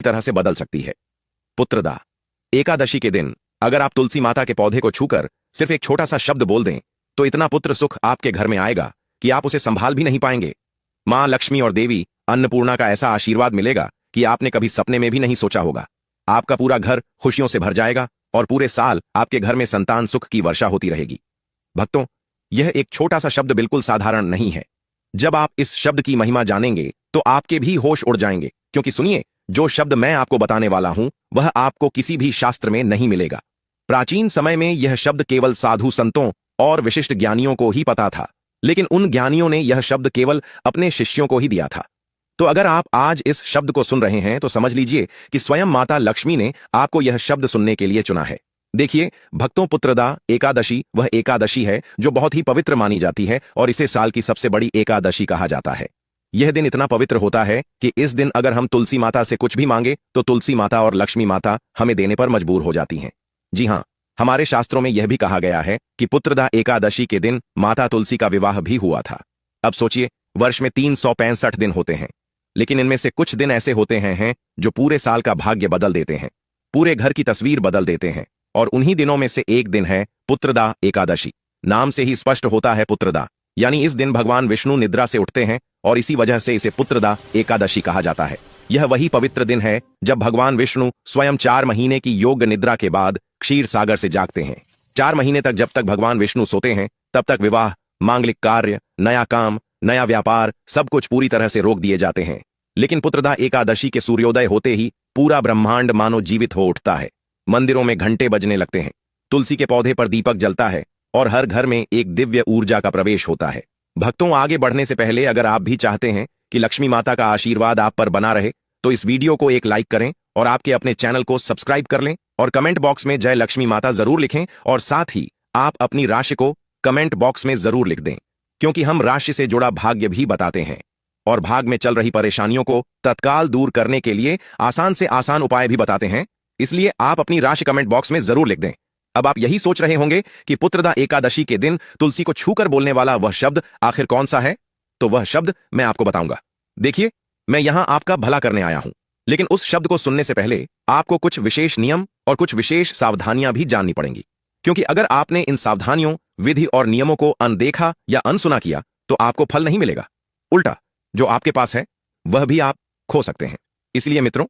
तरह से बदल सकती है। पुत्रदा एकादशी के दिन अगर आप तुलसी माता के पौधे को छूकर सिर्फ एक छोटा सा शब्द बोल दें तो इतना पुत्र सुख आपके घर में आएगा कि आप उसे संभाल भी नहीं पाएंगे। मां लक्ष्मी और देवी अन्नपूर्णा का ऐसा आशीर्वाद मिलेगा कि आपने कभी सपने में भी नहीं सोचा होगा। आपका पूरा घर खुशियों से भर जाएगा और पूरे साल आपके घर में संतान सुख की वर्षा होती रहेगी। भक्तों, यह एक छोटा सा शब्द बिल्कुल साधारण नहीं है। जब आप इस शब्द की महिमा जानेंगे तो आपके भी होश उड़ जाएंगे, क्योंकि सुनिए, जो शब्द मैं आपको बताने वाला हूं वह आपको किसी भी शास्त्र में नहीं मिलेगा। प्राचीन समय में यह शब्द केवल साधु संतों और विशिष्ट ज्ञानियों को ही पता था, लेकिन उन ज्ञानियों ने यह शब्द केवल अपने शिष्यों को ही दिया था। तो अगर आप आज इस शब्द को सुन रहे हैं तो समझ लीजिए कि स्वयं माता लक्ष्मी ने आपको यह शब्द सुनने के लिए चुना है। देखिए भक्तों, पुत्रदा एकादशी वह एकादशी है जो बहुत ही पवित्र मानी जाती है और इसे साल की सबसे बड़ी एकादशी कहा जाता है। यह दिन इतना पवित्र होता है कि इस दिन अगर हम तुलसी माता से कुछ भी मांगे तो तुलसी माता और लक्ष्मी माता हमें देने पर मजबूर हो जाती हैं। जी हां, हमारे शास्त्रों में यह भी कहा गया है कि पुत्रदा एकादशी के दिन माता तुलसी का विवाह भी हुआ था। अब सोचिए, वर्ष में 365 दिन होते हैं, लेकिन इनमें से कुछ दिन ऐसे होते हैं जो पूरे साल का भाग्य बदल देते हैं, पूरे घर की तस्वीर बदल देते हैं। और उन्हीं दिनों में से एक दिन है पुत्रदा एकादशी। नाम से ही स्पष्ट होता है पुत्रदा, यानी इस दिन भगवान विष्णु निद्रा से उठते हैं और इसी वजह से इसे पुत्रदा एकादशी कहा जाता है। यह वही पवित्र दिन है जब भगवान विष्णु स्वयं 4 महीने की योग निद्रा के बाद क्षीर सागर से जागते हैं। 4 महीने तक जब तक भगवान विष्णु सोते हैं तब तक विवाह, मांगलिक कार्य, नया काम, नया व्यापार सब कुछ पूरी तरह से रोक दिए जाते हैं। लेकिन पुत्रदा एकादशी के सूर्योदय होते ही पूरा ब्रह्मांड मानो जीवित हो उठता है। मंदिरों में घंटे बजने लगते हैं, तुलसी के पौधे पर दीपक जलता है और हर घर में एक दिव्य ऊर्जा का प्रवेश होता है। भक्तों, आगे बढ़ने से पहले अगर आप भी चाहते हैं कि लक्ष्मी माता का आशीर्वाद आप पर बना रहे तो इस वीडियो को एक लाइक करें और आपके अपने चैनल को सब्सक्राइब कर लें और कमेंट बॉक्स में जय लक्ष्मी माता जरूर लिखें और साथ ही आप अपनी राशि को कमेंट बॉक्स में जरूर लिख दें, क्योंकि हम राशि से जुड़ा भाग्य भी बताते हैं और भाग में चल रही परेशानियों को तत्काल दूर करने के लिए आसान से आसान उपाय भी बताते हैं। इसलिए आप अपनी राशि कमेंट बॉक्स में जरूर लिख दें। अब आप यही सोच रहे होंगे कि पुत्रदा एकादशी के दिन तुलसी को छूकर बोलने वाला वह शब्द आखिर कौन सा है, तो वह शब्द मैं आपको बताऊंगा। देखिए, मैं यहां आपका भला करने आया हूं, लेकिन उस शब्द को सुनने से पहले आपको कुछ विशेष नियम और कुछ विशेष सावधानियां भी जाननी पड़ेंगी, क्योंकि अगर आपने इन सावधानियों, विधि और नियमों को अनदेखा या अनसुना किया तो आपको फल नहीं मिलेगा। उल्टा, जो आपके पास है वह भी आप खो सकते हैं। इसलिए मित्रों,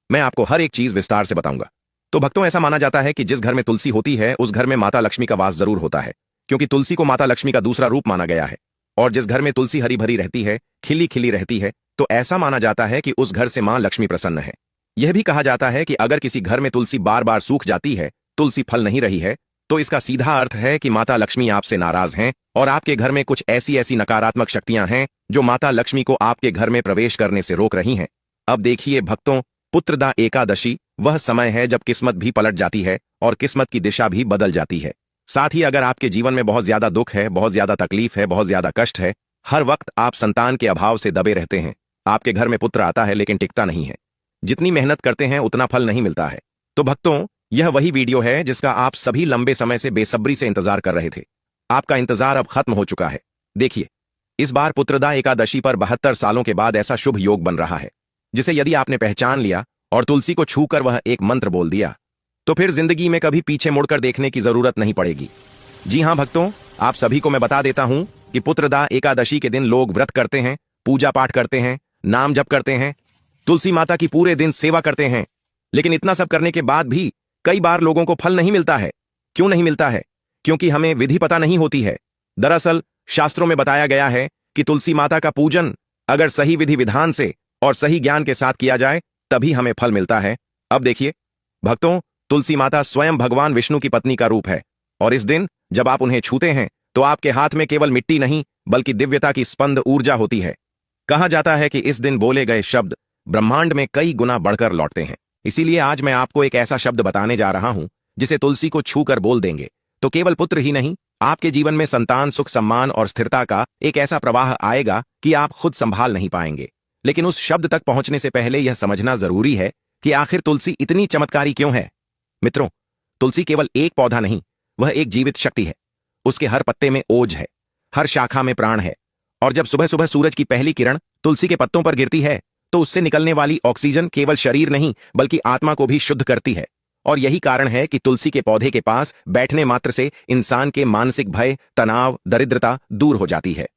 मैं आपको हर एक चीज विस्तार से बताऊंगा। तो भक्तों, ऐसा माना जाता है कि जिस घर में तुलसी होती है उस घर में माता लक्ष्मी का वास जरूर होता है, क्योंकि तुलसी को माता लक्ष्मी का दूसरा रूप माना गया है। और जिस घर में तुलसी हरी भरी रहती है, खिली खिली रहती है, तो ऐसा माना जाता है कि उस घर से मां लक्ष्मी प्रसन्न है। यह भी कहा जाता है कि अगर किसी घर में तुलसी बार बार सूख जाती है, तुलसी फल नहीं रही है, तो इसका सीधा अर्थ है कि माता लक्ष्मी आपसे नाराज हैं और आपके घर में कुछ ऐसी ऐसी नकारात्मक शक्तियां हैं जो माता लक्ष्मी को आपके घर में प्रवेश करने से रोक रही हैं। अब देखिए भक्तों, पुत्रदा एकादशी वह समय है जब किस्मत भी पलट जाती है और किस्मत की दिशा भी बदल जाती है। साथ ही अगर आपके जीवन में बहुत ज्यादा दुख है, बहुत ज्यादा तकलीफ है, बहुत ज्यादा कष्ट है, हर वक्त आप संतान के अभाव से दबे रहते हैं, आपके घर में पुत्र आता है लेकिन टिकता नहीं है, जितनी मेहनत करते हैं उतना फल नहीं मिलता है, तो भक्तों, यह वही वीडियो है जिसका आप सभी लंबे समय से बेसब्री से इंतजार कर रहे थे। आपका इंतजार अब खत्म हो चुका है। देखिए, इस बार पुत्रदा एकादशी पर 72 सालों के बाद ऐसा शुभ योग बन रहा है जिसे यदि आपने पहचान लिया और तुलसी को छूकर वह एक मंत्र बोल दिया तो फिर जिंदगी में कभी पीछे मुड़कर देखने की जरूरत नहीं पड़ेगी। जी हां भक्तों, आप सभी को मैं बता देता हूं कि पुत्रदा एकादशी के दिन लोग व्रत करते हैं, पूजा पाठ करते हैं, नाम जप करते हैं, तुलसी माता की पूरे दिन सेवा करते हैं, लेकिन इतना सब करने के बाद भी कई बार लोगों को फल नहीं मिलता है। क्यों नहीं मिलता है? क्योंकि हमें विधि पता नहीं होती है। दरअसल शास्त्रों में बताया गया है कि तुलसी माता का पूजन अगर सही विधि विधान से और सही ज्ञान के साथ किया जाए तभी हमें फल मिलता है। अब देखिए भक्तों, तुलसी माता स्वयं भगवान विष्णु की पत्नी का रूप है और इस दिन जब आप उन्हें छूते हैं तो आपके हाथ में केवल मिट्टी नहीं बल्कि दिव्यता की स्पंद ऊर्जा होती है। कहा जाता है कि इस दिन बोले गए शब्द ब्रह्मांड में कई गुना बढ़कर लौटते हैं। इसीलिए आज मैं आपको एक ऐसा शब्द बताने जा रहा हूं जिसे तुलसी को छूकर बोल देंगे तो केवल पुत्र ही नहीं, आपके जीवन में संतान, सुख, सम्मान और स्थिरता का एक ऐसा प्रवाह आएगा कि आप खुद संभाल नहीं पाएंगे। लेकिन उस शब्द तक पहुंचने से पहले यह समझना जरूरी है कि आखिर तुलसी इतनी चमत्कारी क्यों है। मित्रों, तुलसी केवल एक पौधा नहीं, वह एक जीवित शक्ति है। उसके हर पत्ते में ओज है, हर शाखा में प्राण है और जब सुबह सुबह सूरज की पहली किरण तुलसी के पत्तों पर गिरती है तो उससे निकलने वाली ऑक्सीजन केवल शरीर नहीं बल्कि आत्मा को भी शुद्ध करती है। और यही कारण है कि तुलसी के पौधे के पास बैठने मात्र से इंसान के मानसिक भय, तनाव, दरिद्रता दूर हो जाती है।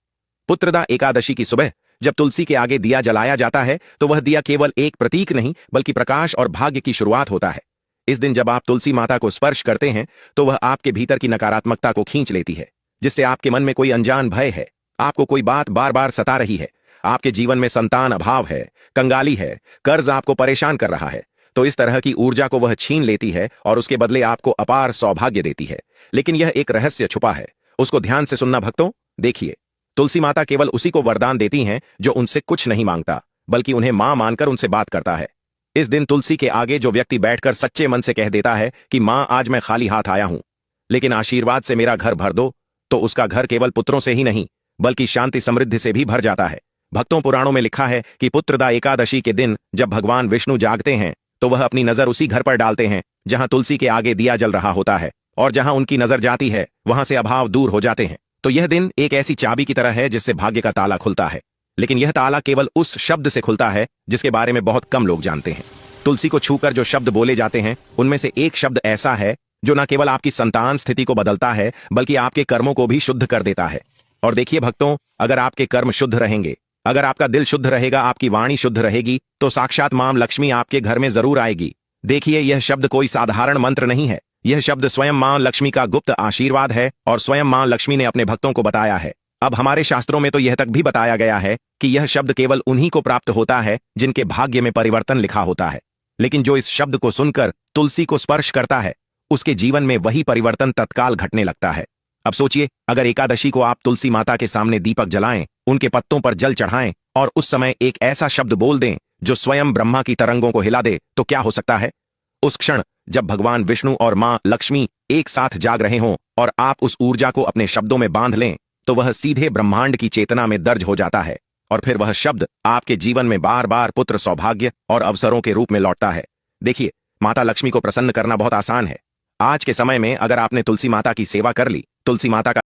पुत्रदा एकादशी की सुबह जब तुलसी के आगे दिया जलाया जाता है तो वह दिया केवल एक प्रतीक नहीं बल्कि प्रकाश और भाग्य की शुरुआत होता है। इस दिन जब आप तुलसी माता को स्पर्श करते हैं तो वह आपके भीतर की नकारात्मकता को खींच लेती है, जिससे आपके मन में कोई अनजान भय है, आपको कोई बात बार बार सता रही है, आपके जीवन में संतान अभाव है, कंगाली है, कर्ज आपको परेशान कर रहा है, तो इस तरह की ऊर्जा को वह छीन लेती है और उसके बदले आपको अपार सौभाग्य देती है। लेकिन यह एक रहस्य छुपा है, उसको ध्यान से सुनना भक्तों। देखिए, तुलसी माता केवल उसी को वरदान देती हैं जो उनसे कुछ नहीं मांगता बल्कि उन्हें मां मानकर उनसे बात करता है। इस दिन तुलसी के आगे जो व्यक्ति बैठकर सच्चे मन से कह देता है कि मां आज मैं खाली हाथ आया हूं, लेकिन आशीर्वाद से मेरा घर भर दो, तो उसका घर केवल पुत्रों से ही नहीं बल्कि शांति समृद्धि से भी भर जाता है। भक्तों, पुराणों में लिखा है कि पुत्रदा एकादशी के दिन जब भगवान विष्णु जागते हैं तो वह अपनी नजर उसी घर पर डालते हैं जहां तुलसी के आगे दिया जल रहा होता है, और जहां उनकी नजर जाती है वहां से अभाव दूर हो जाते हैं। तो यह दिन एक ऐसी चाबी की तरह है जिससे भाग्य का ताला खुलता है, लेकिन यह ताला केवल उस शब्द से खुलता है जिसके बारे में बहुत कम लोग जानते हैं। तुलसी को छूकर जो शब्द बोले जाते हैं उनमें से एक शब्द ऐसा है जो न केवल आपकी संतान स्थिति को बदलता है बल्कि आपके कर्मों को भी शुद्ध कर देता है। और देखिए भक्तों, अगर आपके कर्म शुद्ध रहेंगे, अगर आपका दिल शुद्ध रहेगा, आपकी वाणी शुद्ध रहेगी, तो साक्षात मां लक्ष्मी आपके घर में जरूर आएगी। देखिए, यह शब्द कोई साधारण मंत्र नहीं है, यह शब्द स्वयं मां लक्ष्मी का गुप्त आशीर्वाद है और स्वयं मां लक्ष्मी ने अपने भक्तों को बताया है। अब हमारे शास्त्रों में तो यह तक भी बताया गया है कि यह शब्द केवल उन्हीं को प्राप्त होता है जिनके भाग्य में परिवर्तन लिखा होता है। लेकिन जो इस शब्द को सुनकर तुलसी को स्पर्श करता है, उसके जीवन में वही परिवर्तन तत्काल घटने लगता है। अब सोचिए, अगर एकादशी को आप तुलसी माता के सामने दीपक जलाएं, उनके पत्तों पर जल चढ़ाएं और उस समय एक ऐसा शब्द बोल दें जो स्वयं ब्रह्मा की तरंगों को हिला दे, तो क्या हो सकता है? उस क्षण जब भगवान विष्णु और मां लक्ष्मी एक साथ जाग रहे हों और आप उस ऊर्जा को अपने शब्दों में बांध लें, तो वह सीधे ब्रह्मांड की चेतना में दर्ज हो जाता है और फिर वह शब्द आपके जीवन में बार बार पुत्र, सौभाग्य और अवसरों के रूप में लौटता है। देखिए, माता लक्ष्मी को प्रसन्न करना बहुत आसान है। आज के समय में अगर आपने तुलसी माता की सेवा कर ली, तुलसी माता का